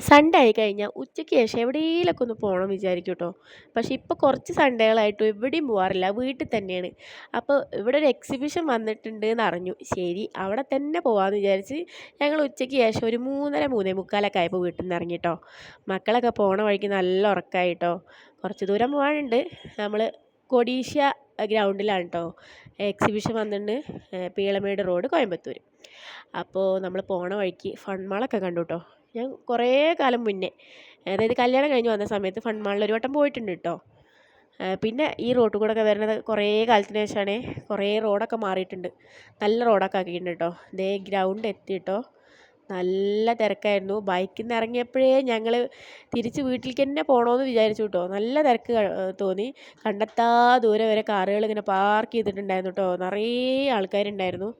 Sunday ആയിക്കഴിഞ്ഞാൽ ഉച്ചയ്ക്ക് ശേഷം എവിടെയെങ്കിലുമൊക്കെ ഒന്ന് പോകണം വിചാരിക്കും കേട്ടോ. പക്ഷേ ഇപ്പോൾ കുറച്ച് സൺഡേകളായിട്ടും എവിടെയും പോകാറില്ല, വീട്ടിൽ തന്നെയാണ്. അപ്പോൾ ഇവിടെ ഒരു എക്സിബിഷൻ വന്നിട്ടുണ്ട് എന്നറിഞ്ഞു. ശരി, അവിടെ തന്നെ പോകാമെന്ന് വിചാരിച്ച് ഞങ്ങൾ ഉച്ചയ്ക്ക് ശേഷം ഒരു 3:30 3:45 ആയപ്പോൾ വീട്ടിൽ നിന്ന് ഇറങ്ങി കേട്ടോ. മക്കളൊക്കെ പോണ വഴിക്ക് നല്ല ഉറക്കമായി കേട്ടോ. കുറച്ച് ദൂരം പോകാനുണ്ട്. നമ്മൾ കൊടീഷ്യ ഗ്രൗണ്ടിലാണ് കേട്ടോ എക്സിബിഷൻ വന്നിട്ടുണ്ട്. പീളമേട് റോഡ്, കോയമ്പത്തൂർ. അപ്പോൾ നമ്മൾ പോണ വഴിക്ക് ഫൺ മാളൊക്കെ കണ്ടു കേട്ടോ. ഞാൻ കുറേ കാലം മുന്നേ, അതായത് കല്യാണം കഴിഞ്ഞ് വന്ന സമയത്ത് ഫൺ മാളിൽ ഒരു വട്ടം പോയിട്ടുണ്ട് കേട്ടോ. പിന്നെ ഈ റോട്ടിൽ കൂടെ ഒക്കെ വരുന്നത് കുറേ കാലത്തിന് ശേഷമാണ്. കുറേ റോഡൊക്കെ മാറിയിട്ടുണ്ട്, നല്ല റോഡൊക്കെ ആക്കിയിട്ടുണ്ട് കേട്ടോ. ദേ ഗ്രൗണ്ട് എത്തി കേട്ടോ. നല്ല തിരക്കായിരുന്നു. ബൈക്കിൽ നിന്ന് ഇറങ്ങിയപ്പോഴേ ഞങ്ങൾ തിരിച്ച് വീട്ടിലേക്ക് തന്നെ പോകണമെന്ന് വിചാരിച്ചു കേട്ടോ. നല്ല തിരക്ക് തോന്നി. കണ്ടെത്താ ദൂരെ വരെ കാറുകൾ ഇങ്ങനെ പാർക്ക് ചെയ്തിട്ടുണ്ടായിരുന്നു കേട്ടോ. നിറയെ ആൾക്കാരുണ്ടായിരുന്നു.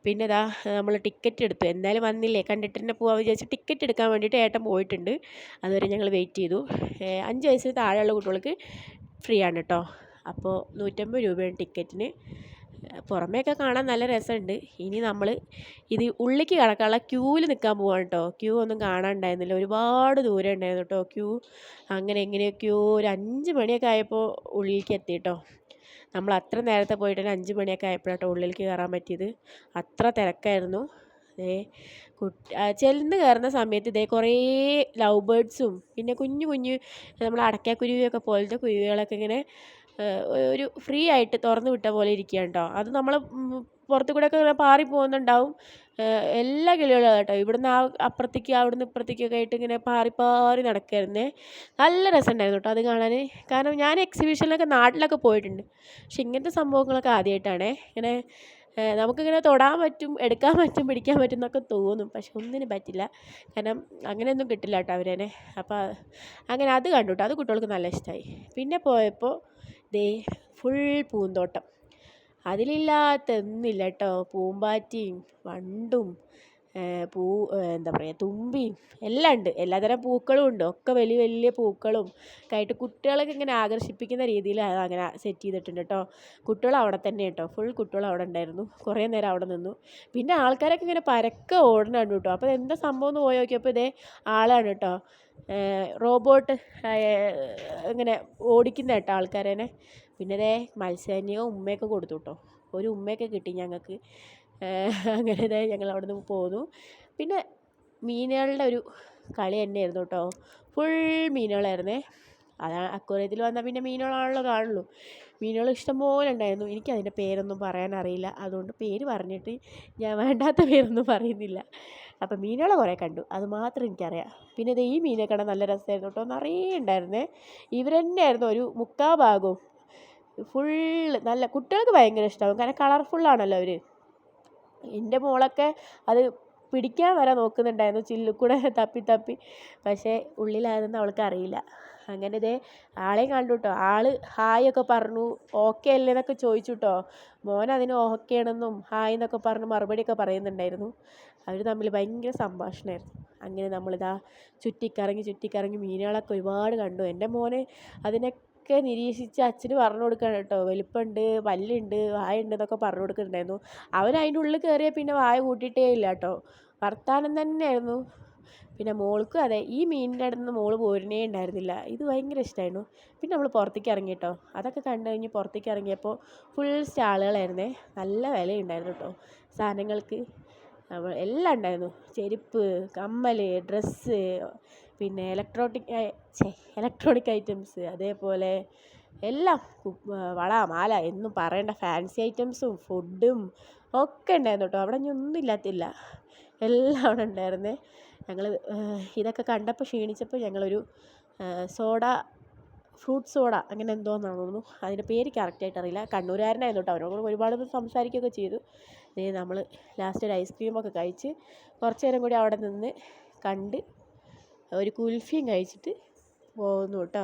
പിന്നെ ഇതാ നമ്മൾ ടിക്കറ്റ് എടുത്തു. എന്തായാലും വന്നില്ലേ, കണ്ടിട്ട് തന്നെ പോകാമെന്ന് വിചാരിച്ച് ടിക്കറ്റ് എടുക്കാൻ വേണ്ടിയിട്ട് ഏട്ടൻ പോയിട്ടുണ്ട്. അതുവരെ ഞങ്ങൾ വെയിറ്റ് ചെയ്തു. 5 വയസ്സിന് താഴെയുള്ള കുട്ടികൾക്ക് ഫ്രീ ആണ് കേട്ടോ. അപ്പോൾ 150 രൂപയാണ് ടിക്കറ്റിന്. പുറമേയൊക്കെ കാണാൻ നല്ല രസമുണ്ട്. ഇനി നമ്മൾ ഇത് ഉള്ളിലേക്ക് കടക്കാനുള്ള ക്യൂവിൽ നിൽക്കാൻ പോവാണ് കേട്ടോ. ക്യൂ ഒന്നും കാണാനുണ്ടായിരുന്നില്ല, ഒരുപാട് ദൂരം ഉണ്ടായിരുന്നു കേട്ടോ ക്യൂ. അങ്ങനെ എങ്ങനെയൊക്കെയോ ഒരു 5 മണിയൊക്കെ ആയപ്പോൾ ഉള്ളിലേക്ക് എത്തി കേട്ടോ. നമ്മൾ അത്ര നേരത്തെ പോയിട്ട് 5 മണിയൊക്കെ ആയപ്പോഴാട്ടോ ഉള്ളിലേക്ക് കയറാൻ പറ്റിയത്. അത്ര തിരക്കായിരുന്നു. ചെല്ലുന്ന് കയറുന്ന സമയത്ത് കുറേ ലവ് ബേർഡ്സും പിന്നെ കുഞ്ഞു കുഞ്ഞു നമ്മൾ അടയ്ക്കാക്കുരുവിയൊക്കെ പോലത്തെ കുരുവികളൊക്കെ ഇങ്ങനെ ഒരു ഫ്രീ ആയിട്ട് തുറന്നു വിട്ട പോലെ ഇരിക്കുകയാണ് കേട്ടോ. അത് നമ്മൾ പുറത്തു കൂടെ ഒക്കെ ഇങ്ങനെ പാറി പോകുന്നുണ്ടാവും. എല്ലാ കിളികളും കേട്ടോ. ഇവിടുന്ന് അപ്പുറത്തേക്ക് അവിടുന്ന് ഇപ്പുറത്തേക്കൊക്കെ ആയിട്ട് ഇങ്ങനെ പാറി പാറി നടക്കുമായിരുന്നേ. നല്ല രസമുണ്ടായിരുന്നു കേട്ടോ അത് കാണാൻ. കാരണം ഞാൻ എക്സിബിഷനിലൊക്കെ നാട്ടിലൊക്കെ പോയിട്ടുണ്ട്, പക്ഷെ ഇങ്ങനത്തെ സംഭവങ്ങളൊക്കെ ആദ്യമായിട്ടാണേ. ഇങ്ങനെ നമുക്കിങ്ങനെ തൊടാൻ പറ്റും, എടുക്കാൻ പറ്റും, പിടിക്കാൻ പറ്റും എന്നൊക്കെ തോന്നും, പക്ഷെ ഒന്നിനും പറ്റില്ല. കാരണം അങ്ങനെയൊന്നും കിട്ടില്ല കേട്ടോ അവരേനെ. അപ്പോൾ അങ്ങനെ അത് കണ്ടു കേട്ടോ. അത് കുട്ടികൾക്ക് നല്ല ഇഷ്ടമായി. പിന്നെ പോയപ്പോൾ ഫുൾ പൂന്തോട്ടം. അതിലില്ലാത്തൊന്നുമില്ല കേട്ടോ. പൂമ്പാറ്റയും വണ്ടും എന്താ പറയുക, തുമ്പിയും എല്ലാം ഉണ്ട്. എല്ലാതരം പൂക്കളും ഉണ്ട്. ഒക്കെ വലിയ വലിയ പൂക്കളും ഒക്കെ ആയിട്ട് കുട്ടികളൊക്കെ ഇങ്ങനെ ആകർഷിപ്പിക്കുന്ന രീതിയിൽ അങ്ങനെ സെറ്റ് ചെയ്തിട്ടുണ്ട് കേട്ടോ. കുട്ടികൾ അവിടെ തന്നെ കേട്ടോ, ഫുൾ കുട്ടികൾ അവിടെ ഉണ്ടായിരുന്നു. കുറേ നേരം അവിടെ നിന്നു. പിന്നെ ആൾക്കാരൊക്കെ ഇങ്ങനെ പരക്കെ ഓടുന്നുണ്ട് കേട്ടോ. അപ്പോൾ എന്താ സംഭവം എന്ന് പോയി നോക്കിയപ്പോൾ ആളാണ് കേട്ടോ, റോബോട്ട് ഇങ്ങനെ ഓടിക്കുന്ന കേട്ടോ ആൾക്കാരേനെ. പിന്നെ മത്സ്യകന്യകയും ഉമ്മയൊക്കെ കൊടുത്തു കേട്ടോ. ഒരു ഉമ്മയൊക്കെ കിട്ടി ഞങ്ങൾക്ക്. അങ്ങനെ ഞങ്ങൾ അവിടെ നിന്ന് പോന്നു. പിന്നെ മീനുകളുടെ ഒരു കളി തന്നെയായിരുന്നു കേട്ടോ. ഫുൾ മീനുകളായിരുന്നേ. അതാണ് അക്വേറിയത്തിൽ വന്നാൽ പിന്നെ മീനുകളാണല്ലോ കാണുള്ളൂ. മീനുകൾ ഇഷ്ടംപോലെ ഉണ്ടായിരുന്നു. എനിക്കതിൻ്റെ പേരൊന്നും പറയാനറിയില്ല, അതുകൊണ്ട് പേര് പറഞ്ഞിട്ട് ഞാൻ വേണ്ടാത്ത പേരൊന്നും പറയുന്നില്ല. അപ്പം മീനുകളെ കുറേ കണ്ടു, അത് മാത്രം എനിക്കറിയാം. പിന്നെ ഈ മീനെ കാണാൻ നല്ല രസമായിരുന്നു കേട്ടോ. നിറയെ ഉണ്ടായിരുന്നേ. ഇവർ തന്നെയായിരുന്നു ഒരു 3/4 ഭാഗവും. ഫുള്ള് നല്ല, കുട്ടികൾക്ക് ഭയങ്കര ഇഷ്ടമാകും, കാരണം കളർഫുള്ളാണല്ലോ അവർ. എൻ്റെ മോളൊക്കെ അത് പിടിക്കാൻ വരെ നോക്കുന്നുണ്ടായിരുന്നു, ചില്ലിൽ കൂടെ തപ്പി തപ്പി. പക്ഷേ ഉള്ളിലായതെന്ന് അവൾക്ക് അറിയില്ല. അങ്ങനെ ആളെയും കണ്ടു കേട്ടോ. ആള് ഹായ് ഒക്കെ പറഞ്ഞു, ഓക്കെ അല്ലേ എന്നൊക്കെ ചോദിച്ചു കേട്ടോ. മോൻ അതിന് ഓക്കെ ആണെന്നും ഹായ് എന്നൊക്കെ പറഞ്ഞ് മറുപടിയൊക്കെ പറയുന്നുണ്ടായിരുന്നു. അവർ തമ്മിൽ ഭയങ്കര സംഭാഷണമായിരുന്നു. അങ്ങനെ നമ്മളിതാ ചുറ്റിക്കറങ്ങി മീനുകളൊക്കെ ഒരുപാട് കണ്ടു. എൻ്റെ മോന് അതിനൊക്കെ നിരീക്ഷിച്ച് അച്ഛന് പറഞ്ഞു കൊടുക്കണം കേട്ടോ. വലിപ്പമുണ്ട്, പല്ലുണ്ട്, വായുണ്ട് എന്നൊക്കെ പറഞ്ഞു കൊടുക്കുന്നുണ്ടായിരുന്നു. അവൻ അതിൻ്റെ ഉള്ളിൽ കയറിയാൽ പിന്നെ വായ കൂട്ടിയിട്ടേ ഇല്ല കേട്ടോ. വർത്താനം തന്നെയായിരുന്നു. പിന്നെ മോൾക്കും അതെ, ഈ മീനിൻ്റെ അടുത്ത് നിന്ന് മോള് പോരുന്നേ ഉണ്ടായിരുന്നില്ല. ഇത് ഭയങ്കര ഇഷ്ടമായിരുന്നു. പിന്നെ നമ്മൾ പുറത്തേക്ക് ഇറങ്ങി കേട്ടോ. അതൊക്കെ കണ്ടു കഴിഞ്ഞ് പുറത്തേക്ക് ഇറങ്ങിയപ്പോൾ ഫുൾ സ്റ്റാളുകളായിരുന്നേ. നല്ല വിലയുണ്ടായിരുന്നു കേട്ടോ സാധനങ്ങൾക്ക്. എല്ലാം ഉണ്ടായിരുന്നു. ചെരുപ്പ്, കമ്മൽ, ഡ്രസ്സ്, പിന്നെ ഇലക്ട്രോണിക് ഐറ്റംസ്, അതേപോലെ എല്ലാം, വള മാല എന്നും പറയേണ്ട ഫാൻസി ഐറ്റംസും ഫുഡും ഒക്കെ ഉണ്ടായിരുന്നു കേട്ടോ. അവിടെ ഇനി ഒന്നും ഇല്ലാത്തില്ല, എല്ലാം അവിടെ ഉണ്ടായിരുന്നേ. ഞങ്ങൾ ഇതൊക്കെ കണ്ടപ്പോൾ ക്ഷീണിച്ചപ്പോൾ ഞങ്ങളൊരു ഫ്രൂട്ട് സോഡ അങ്ങനെ എന്തോന്നാണ് തോന്നുന്നു, അതിൻ്റെ പേര് കറക്റ്റായിട്ട് അറിയില്ല. കണ്ണൂരുകാരനായിരുന്നു കേട്ടോ. അവരോട് ഒരുപാട് സംസാരിക്കുകയൊക്കെ ചെയ്തു. നമ്മൾ ലാസ്റ്റ് ഒരു ഐസ്ക്രീമൊക്കെ കഴിച്ച് കുറച്ച് നേരം കൂടി അവിടെ നിന്ന് കണ്ട് ഒരു കുൽഫിയും കഴിച്ചിട്ട് പോകുന്നു കേട്ടോ.